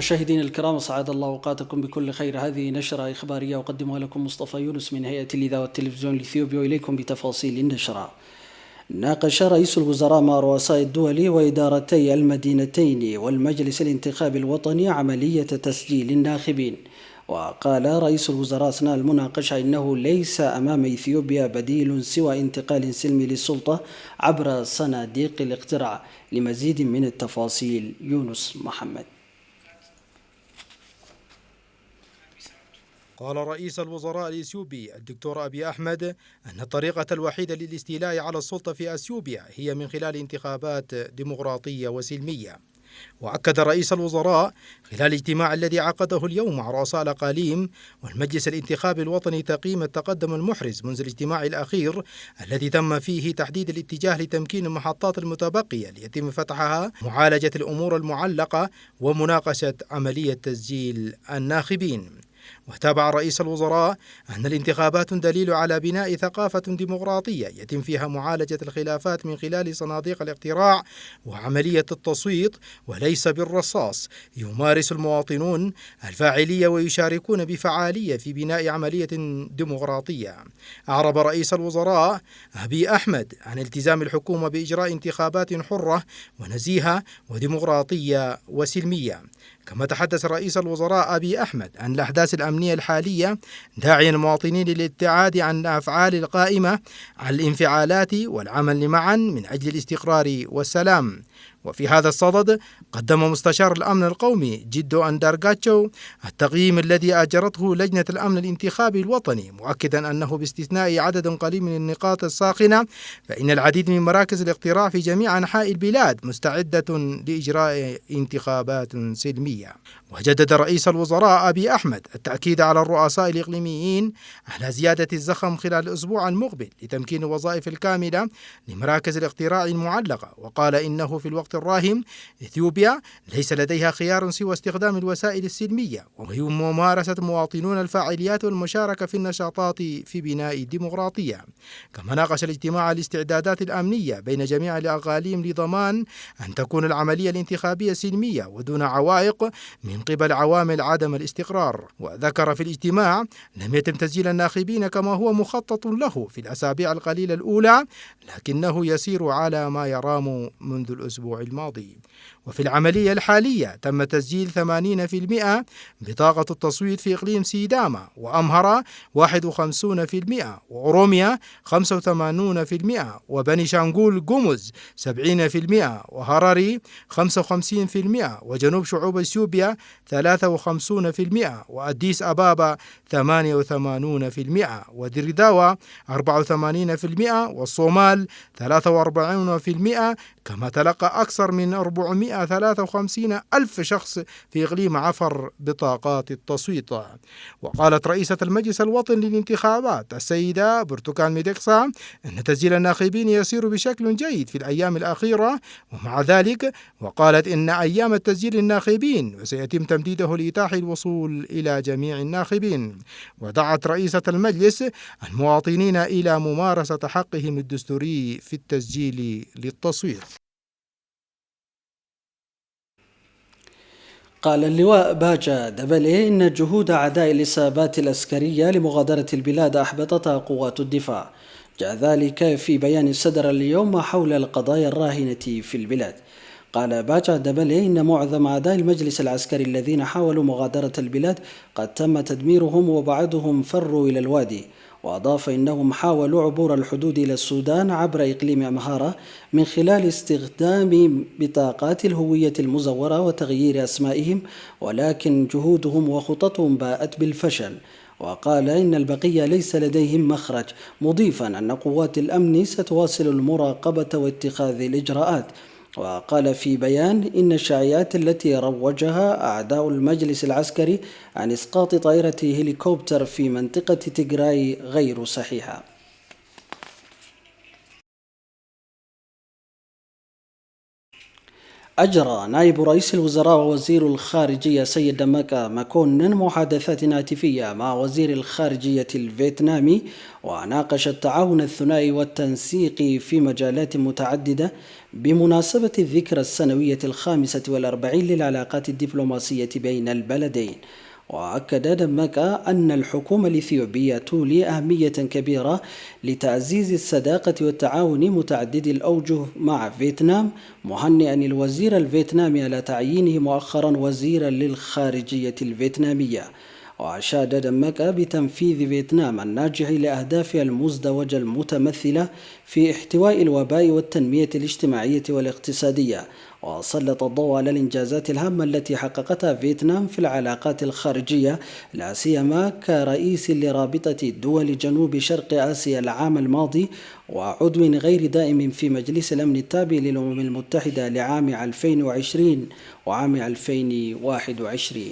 مشاهدينا الكرام، سعد الله اوقاتكم بكل خير. هذه نشرة إخبارية أقدمها لكم مصطفى يونس من هيئة الإذاعة والتلفزيون الإثيوبي، وإليكم بتفاصيل النشرة. ناقش رئيس الوزراء مع رؤساء الدول وإدارتي المدينتين والمجلس الانتخابي الوطني عملية تسجيل الناخبين. وقال رئيس الوزراء أثناء المناقشة إنه ليس أمام إثيوبيا بديل سوى انتقال سلمي للسلطة عبر صناديق الاقتراع. لمزيد من التفاصيل يونس محمد. قال رئيس الوزراء الإثيوبي الدكتور أبي أحمد أن الطريقة الوحيدة للاستيلاء على السلطة في أثيوبيا هي من خلال انتخابات ديمقراطية وسلمية. وأكد رئيس الوزراء خلال الاجتماع الذي عقده اليوم مع رؤساء الأقاليم والمجلس الانتخابي الوطني تقييم التقدم المحرز منذ الاجتماع الأخير الذي تم فيه تحديد الاتجاه لتمكين المحطات المتبقية ليتم فتحها، معالجة الأمور المعلقة، ومناقشة عملية تسجيل الناخبين. وتابع رئيس الوزراء أن الانتخابات دليل على بناء ثقافة ديمقراطية يتم فيها معالجة الخلافات من خلال صناديق الاقتراع وعملية التصويت وليس بالرصاص. يمارس المواطنون الفاعلية ويشاركون بفعالية في بناء عملية ديمقراطية. أعرب رئيس الوزراء أبي أحمد عن التزام الحكومة بإجراء انتخابات حرة ونزيهة وديمقراطية وسلمية. كما تحدث رئيس الوزراء أبي أحمد عن الأحداث الأمنية الحالية، داعيا المواطنين للابتعاد عن الأفعال القائمة على الانفعالات والعمل معا من أجل الاستقرار والسلام. وفي هذا الصدد قدم مستشار الأمن القومي جيدو أندرغاتشو التقييم الذي أجرته لجنة الأمن الانتخابي الوطني، مؤكدا أنه باستثناء عدد قليل من النقاط الساخنة فإن العديد من مراكز الاقتراع في جميع أنحاء البلاد مستعدة لإجراء انتخابات سلمية. وجدد رئيس الوزراء أبي أحمد التأكيد على الرؤساء الإقليميين على زيادة الزخم خلال الأسبوع المقبل لتمكين الوظائف الكاملة لمراكز الاقتراع المعلقة. وقال إنه في الوقت الراهن إثيوبيا ليس لديها خيار سوى استخدام الوسائل السلمية وممارسة مواطنون الفاعليات والمشاركة في النشاطات في بناء الديمقراطية. كما ناقش الاجتماع الاستعدادات الأمنية بين جميع الأقاليم لضمان أن تكون العملية الانتخابية سلمية ودون عوائق من قبل عوامل عدم الاستقرار. وذكر في الاجتماع لم يتم تسجيل الناخبين كما هو مخطط له في الأسابيع القليلة الأولى، لكنه يسير على ما يرام منذ الأسبوع الماضي. وفي العملية الحالية تم تسجيل 80% بطاقة التصويت في إقليم سيداما وأمهرة 51%، وأوروميا 85%، وبني شانغول جوموز 70%، وهراري 55%، وجنوب شعوب إثيوبيا 53%، وأديس أبابا 88%، ودريداوا 84%، والصومال 43%. كما تلقى أكثر من 453 ألف شخص في إقليم عفر بطاقات التصويت. وقالت رئيسة المجلس الوطني للانتخابات السيدة برتقال ميدكسا أن تسجيل الناخبين يسير بشكل جيد في الأيام الأخيرة، ومع ذلك وقالت إن أيام التسجيل الناخبين وسيتم تمديده لإتاح الوصول إلى جميع الناخبين. ودعت رئيسة المجلس المواطنين إلى ممارسة حقهم الدستوري في التسجيل للتصويت. قال اللواء باجا دبلي إن جهود أعداء الإصابات العسكرية لمغادرة البلاد أحبطتها قوات الدفاع. جاء ذلك في بيان صدر اليوم حول القضايا الراهنة في البلاد. قال باجا دبلي إن معظم أعداء المجلس العسكري الذين حاولوا مغادرة البلاد قد تم تدميرهم وبعضهم فروا إلى الوادي. وأضاف إنهم حاولوا عبور الحدود إلى السودان عبر إقليم أمهارة من خلال استخدام بطاقات الهوية المزورة وتغيير أسمائهم، ولكن جهودهم وخططهم باءت بالفشل. وقال إن البقية ليس لديهم مخرج، مضيفا أن قوات الأمن ستواصل المراقبة واتخاذ الإجراءات. وقال في بيان إن الشائعات التي روجها أعداء المجلس العسكري عن إسقاط طائرة هليكوبتر في منطقة تيغراي غير صحيحة. أجرى نائب رئيس الوزراء ووزير الخارجية سيد دمكا مكونن محادثات هاتفية مع وزير الخارجية الفيتنامي، وناقش التعاون الثنائي والتنسيقي في مجالات متعددة بمناسبة الذكرى السنوية 45 للعلاقات الدبلوماسية بين البلدين. وأكد دمكا أن الحكومة الإثيوبية تولي أهمية كبيرة لتعزيز الصداقة والتعاون متعدد الأوجه مع فيتنام، مهنئا الوزير الفيتنامي على تعيينه مؤخرا وزيرا للخارجية الفيتنامية. وأشاد دمكا بتنفيذ فيتنام الناجح لأهدافها المزدوجة المتمثلة في احتواء الوباء والتنمية الاجتماعية والاقتصادية، وسلط الضوء على الإنجازات الهامة التي حققتها فيتنام في العلاقات الخارجية، لا سيما كرئيس لرابطة دول جنوب شرق آسيا العام الماضي، وعضو غير دائم في مجلس الأمن التابع للأمم المتحدة لعام 2020 وعام 2021.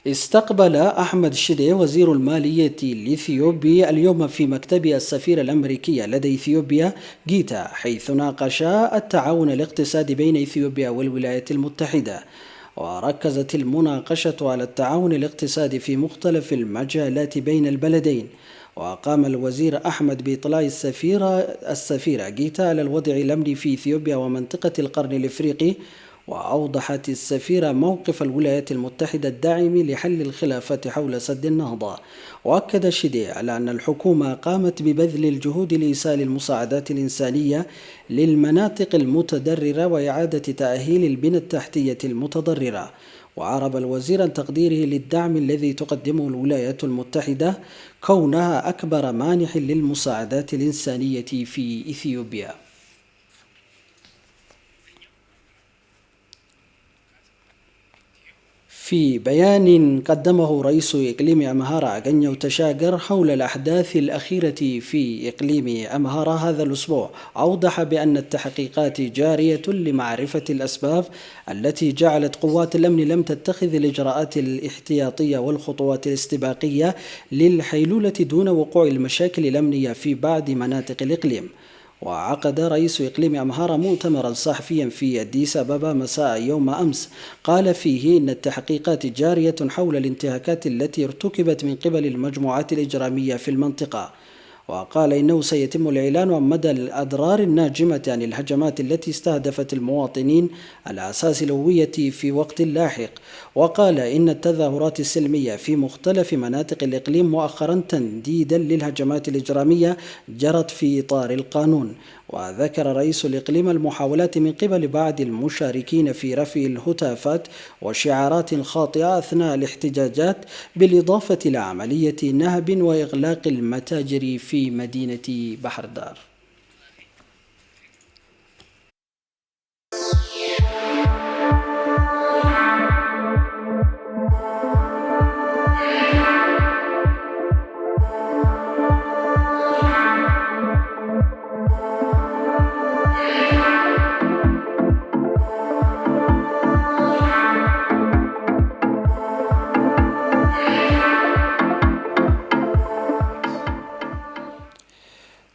استقبل أحمد شيدي وزير المالية الإثيوبي اليوم في مكتب السفير الأمريكي لدى إثيوبيا جيتا، حيث ناقشا التعاون الاقتصادي بين إثيوبيا والولايات المتحدة. وركزت المناقشة على التعاون الاقتصادي في مختلف المجالات بين البلدين. وقام الوزير أحمد بإطلاع السفيرة جيتا على الوضع الأمني في إثيوبيا ومنطقة القرن الإفريقي، وأوضحت السفيرة موقف الولايات المتحدة الداعم لحل الخلافات حول سد النهضة. وأكد شيدي على أن الحكومة قامت ببذل الجهود لإيصال المساعدات الإنسانية للمناطق المتضررة وإعادة تأهيل البنى التحتية المتضررة. وعرب الوزير عن تقديره للدعم الذي تقدمه الولايات المتحدة كونها أكبر مانح للمساعدات الإنسانية في إثيوبيا. في بيان قدمه رئيس إقليم أمهارا أغنيو تشاغر حول الأحداث الأخيرة في إقليم أمهارا هذا الأسبوع، أوضح بأن التحقيقات جارية لمعرفة الأسباب التي جعلت قوات الأمن لم تتخذ الإجراءات الاحتياطية والخطوات الاستباقية للحيلولة دون وقوع المشاكل الأمنية في بعض مناطق الإقليم. وعقد رئيس إقليم أمهارا مؤتمرا صحفيا في أديس أبابا مساء يوم أمس، قال فيه إن التحقيقات جارية حول الانتهاكات التي ارتكبت من قبل المجموعات الإجرامية في المنطقة. وقال إنه سيتم الإعلان عن مدى الأضرار الناجمة عن الهجمات التي استهدفت المواطنين على أساس الهوية في وقت لاحق. وقال إن التظاهرات السلمية في مختلف مناطق الإقليم مؤخرا تنديدا للهجمات الإجرامية جرت في إطار القانون. وذكر رئيس الإقليم المحاولات من قبل بعض المشاركين في رفع الهتافات وشعارات خاطئة أثناء الاحتجاجات، بالإضافة إلى عملية نهب وإغلاق المتاجر في مدينة بحردار.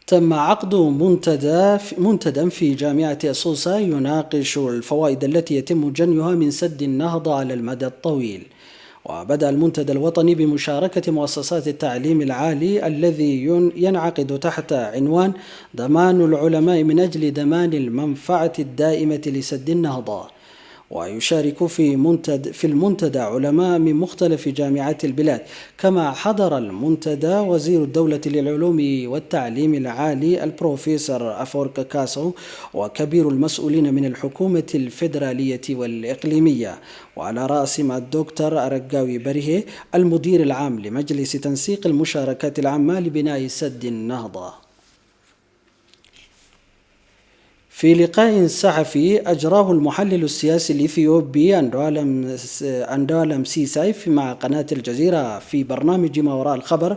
تم عقد منتدى في جامعة أسوسا يناقش الفوائد التي يتم جنيها من سد النهضة على المدى الطويل. وبدأ المنتدى الوطني بمشاركة مؤسسات التعليم العالي الذي ينعقد تحت عنوان ضمان العلماء من أجل ضمان المنفعة الدائمة لسد النهضة. ويشارك في المنتدى علماء من مختلف جامعات البلاد. كما حضر المنتدى وزير الدولة للعلوم والتعليم العالي البروفيسور أفورك كاسو وكبير المسؤولين من الحكومة الفيدرالية والإقليمية، وعلى رأسهم الدكتور أرقاوي بريه المدير العام لمجلس تنسيق المشاركات العامة لبناء سد النهضة. في لقاء صحفي أجراه المحلل السياسي الإثيوبي أندوالم سيسايف مع قناة الجزيرة في برنامج ما وراء الخبر،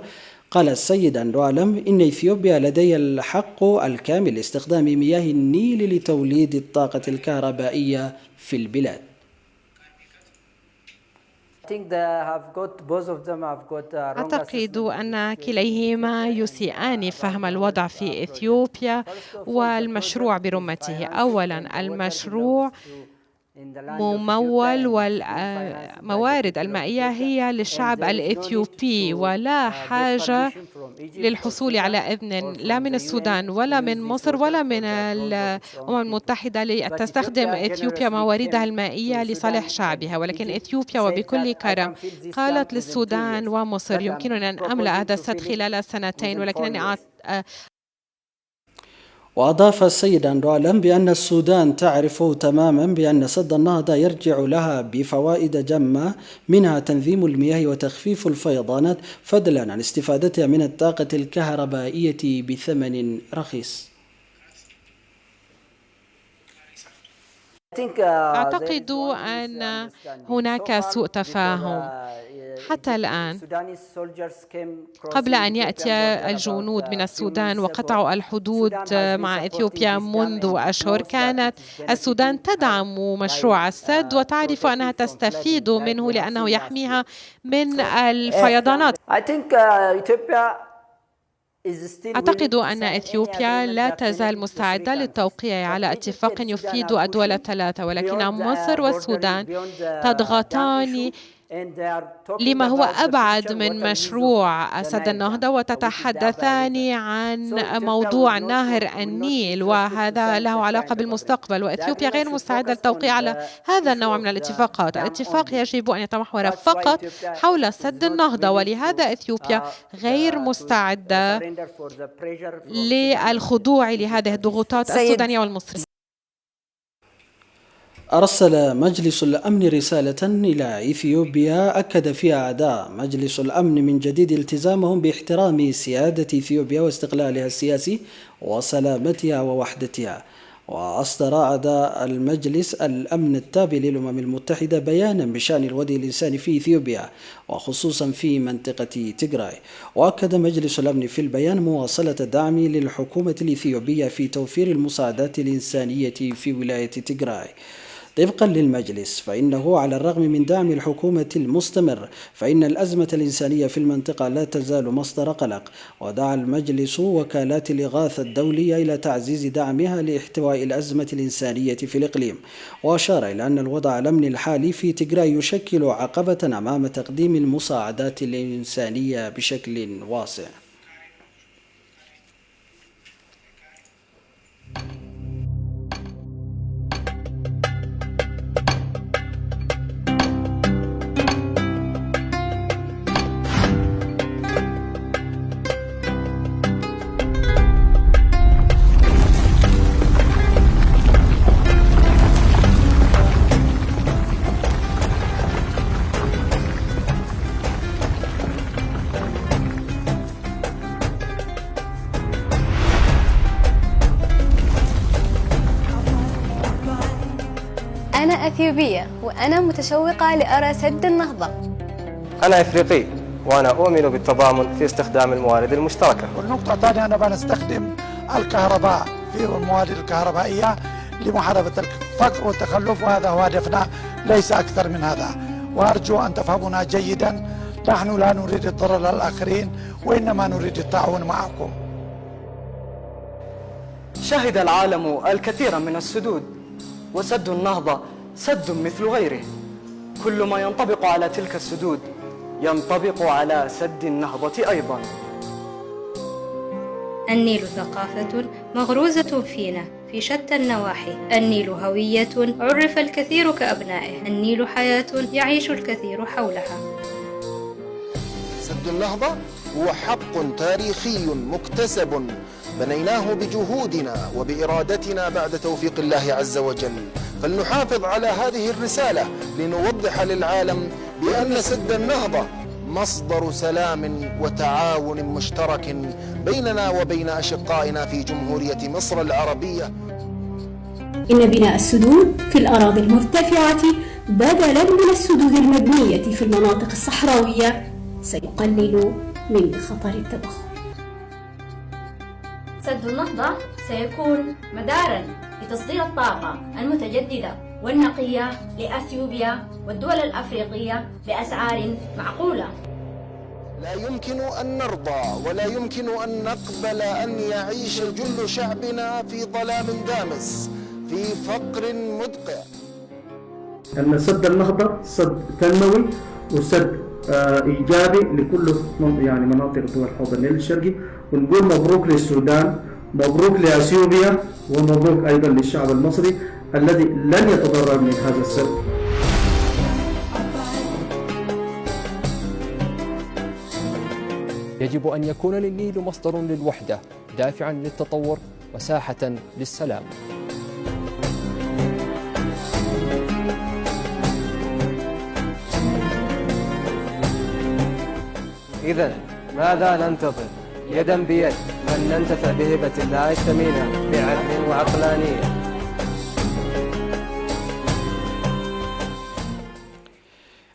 قال السيد أندوالم إن إثيوبيا لديها الحق الكامل لاستخدام مياه النيل لتوليد الطاقة الكهربائية في البلاد. أعتقد أن كليهما يسيئان فهم الوضع في إثيوبيا والمشروع برمته. أولاً، المشروع ممول والموارد المائية هي للشعب الإثيوبي، ولا حاجة للحصول على إذن لا من السودان ولا من مصر ولا من الأمم المتحدة لتستخدم إثيوبيا مواردها المائية لصالح شعبها. ولكن إثيوبيا وبكل كرم قالت للسودان ومصر: يمكننا أن أملأ هذا السد خلال 2 ولكنني وأضاف السيد أندرو عالم بأن السودان تعرف تماما بأن سد النهضة يرجع لها بفوائد جمة، منها تنظيم المياه وتخفيف الفيضانات، فضلا عن استفادتها من الطاقة الكهربائية بثمن رخيص. أعتقد أن هناك سوء تفاهم حتى الآن. قبل أن يأتي الجنود من السودان وقطعوا الحدود مع إثيوبيا منذ أشهر، كانت السودان تدعم مشروع السد وتعرف أنها تستفيد منه لأنه يحميها من الفيضانات. أعتقد أن إثيوبيا لا تزال مستعدة للتوقيع على اتفاق يفيد الدول الثلاثة، ولكن مصر والسودان تضغطان لما هو أبعد من مشروع سد النهضة، وتتحدثان عن موضوع نهر النيل، وهذا له علاقة بالمستقبل، وإثيوبيا غير مستعدة للتوقيع على هذا النوع من الاتفاقات. الاتفاق يجب أن يتمحور فقط حول سد النهضة، ولهذا إثيوبيا غير مستعدة للخضوع لهذه الضغوطات السودانية والمصرية. أرسل مجلس الأمن رسالة إلى إثيوبيا أكد فيها أعضاء مجلس الأمن من جديد التزامهم باحترام سيادة إثيوبيا واستقلالها السياسي وسلامتها ووحدتها. وأصدر أعضاء المجلس الأمن التابع للأمم المتحدة بيانا بشأن الوضع الإنساني في إثيوبيا وخصوصا في منطقة تيغراي. وأكد مجلس الأمن في البيان مواصلة الدعم للحكومة الإثيوبية في توفير المساعدات الإنسانية في ولاية تيغراي. طبقا للمجلس، فإنه على الرغم من دعم الحكومة المستمر، فإن الأزمة الإنسانية في المنطقة لا تزال مصدر قلق، ودعا المجلس وكالات الإغاثة الدولية إلى تعزيز دعمها لاحتواء الأزمة الإنسانية في الإقليم. وأشار إلى أن الوضع الأمني الحالي في تيغراي يشكل عقبة أمام تقديم المساعدات الإنسانية بشكل واسع. أنا أثيوبية وأنا متشوقة لأرى سد النهضة. أنا إفريقي وأنا أؤمن بالتضامن في استخدام الموارد المشتركة. والنقطة الثانية أنا بنستخدم الكهرباء في الموارد الكهربائية لمحاربة الفقر والتخلف، وهذا هو هدفنا ليس أكثر من هذا. وأرجو أن تفهمونا جيدا، نحن لا نريد الضرر للآخرين وإنما نريد التعاون معكم. شهد العالم الكثير من السدود، وسد النهضة سد مثل غيره. كل ما ينطبق على تلك السدود ينطبق على سد النهضة أيضا. النيل ثقافة مغروزة فينا في شتى النواحي. النيل هوية عرف الكثير كأبنائه. النيل حياة يعيش الكثير حولها. سد النهضة هو حق تاريخي مكتسب بنيناه بجهودنا وبإرادتنا بعد توفيق الله عز وجل. فلنحافظ على هذه الرسالة لنوضح للعالم بأن سد النهضة مصدر سلام وتعاون مشترك بيننا وبين أشقائنا في جمهورية مصر العربية. إن بناء السدود في الأراضي المرتفعة بدلاً من السدود المبنية في المناطق الصحراوية سيقلل من خطر التبخر. سد النهضة سيكون مداراً لتصدير الطاقة المتجددة والنقية لأثيوبيا والدول الأفريقية بأسعار معقولة. لا يمكن أن نرضى ولا يمكن أن نقبل أن يعيش جل شعبنا في ظلام دامس، في فقر مدقع. أن سد النهضة سد تنموي وسد إيجابي لكل مناطق دول حوض النيل الشرقي، ونقول مبروك للسودان، مبروك لأثيوبيا، ومبروك أيضا للشعب المصري الذي لن يتضرر من هذا السد. يجب أن يكون النيل مصدر للوحدة، دافعا للتطور وساحة للسلام. إذن ماذا ننتظر؟ يدا بيد من ننتفع بهبة الله الثمينة بعدل وعقلانية.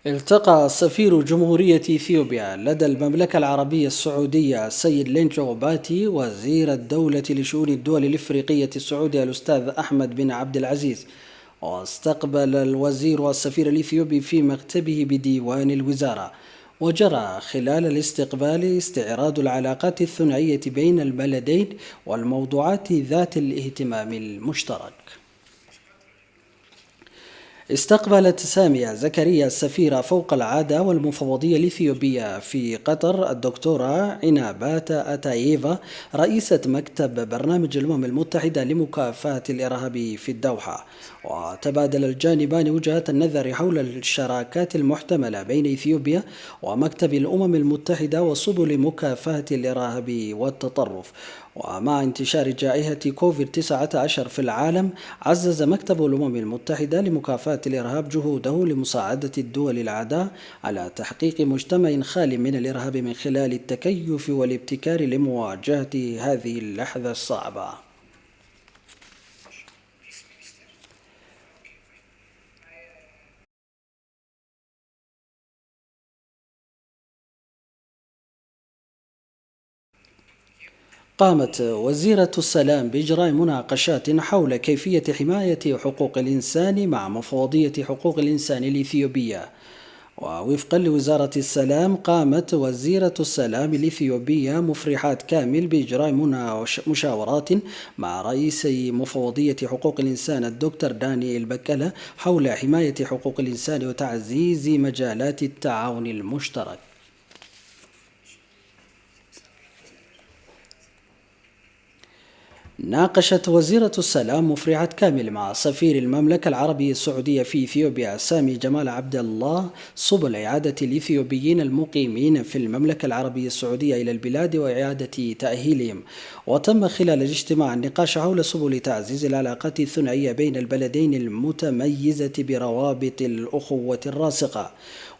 التقى سفير جمهورية إثيوبيا لدى المملكة العربية السعودية السيد لينجو باتي وزير الدولة لشؤون الدول الإفريقية السعودي الأستاذ أحمد بن عبد العزيز، واستقبل الوزير السفير الإثيوبي في مكتبه بديوان الوزارة. وجرى خلال الاستقبال استعراض العلاقات الثنائية بين البلدين والموضوعات ذات الاهتمام المشترك. استقبلت سامية زكريا السفيرة فوق العادة والمفوضية الإثيوبية في قطر الدكتورة عنابات أتاييفا رئيسة مكتب برنامج الأمم المتحدة لمكافحة الإرهاب في الدوحة. وتبادل الجانبان وجهات النظر حول الشراكات المحتملة بين إثيوبيا ومكتب الأمم المتحدة وسبل مكافحة الإرهاب والتطرف. ومع انتشار جائحة كوفيد-19 في العالم، عزز مكتب الأمم المتحدة لمكافحة الإرهاب جهوده لمساعدة الدول الأعداء على تحقيق مجتمع خال من الإرهاب من خلال التكيف والابتكار لمواجهة هذه اللحظة الصعبة. قامت وزيرة السلام بإجراء مناقشات حول كيفية حماية حقوق الإنسان مع مفوضية حقوق الإنسان الإثيوبية. ووفقا لوزارة السلام، قامت وزيرة السلام الإثيوبية مفرحات كامل بإجراء مشاورات مع رئيس مفوضية حقوق الإنسان الدكتور دانيال بكلا حول حماية حقوق الإنسان وتعزيز مجالات التعاون المشترك. ناقشت وزيرة السلام مفرحات كامل مع سفير المملكة العربية السعودية في إثيوبيا سامي جمال عبد الله سبل إعادة الإثيوبيين المقيمين في المملكة العربية السعودية إلى البلاد وإعادة تأهيلهم. وتم خلال الاجتماع النقاش حول سبل تعزيز العلاقات الثنائية بين البلدين المتميزة بروابط الأخوة الراسخة.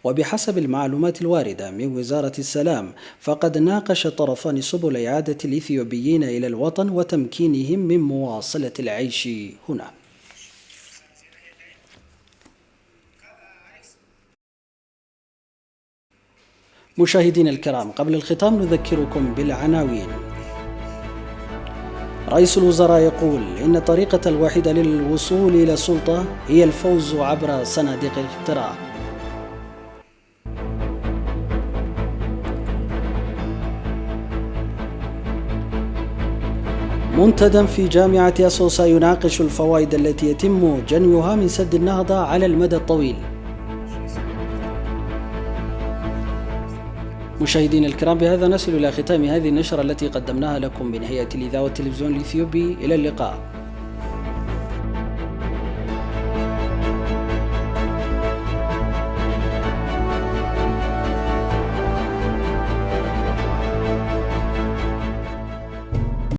وبحسب المعلومات الواردة من وزارة السلام، فقد ناقش الطرفان سبل إعادة الإثيوبيين إلى الوطن وتمكينهم من مواصلة العيش هنا. مشاهدينا الكرام، قبل الختام نذكركم بالعناوين. رئيس الوزراء يقول إن الطريقة الوحيدة للوصول إلى السلطة هي الفوز عبر صناديق الاقتراع. منتدى في جامعة أسوسا يناقش الفوائد التي يتم جنيها من سد النهضة على المدى الطويل. مشاهدينا الكرام، بهذا نصل إلى ختام هذه النشرة التي قدمناها لكم من هيئة الإذاعة والتلفزيون الإثيوبي. إلى اللقاء.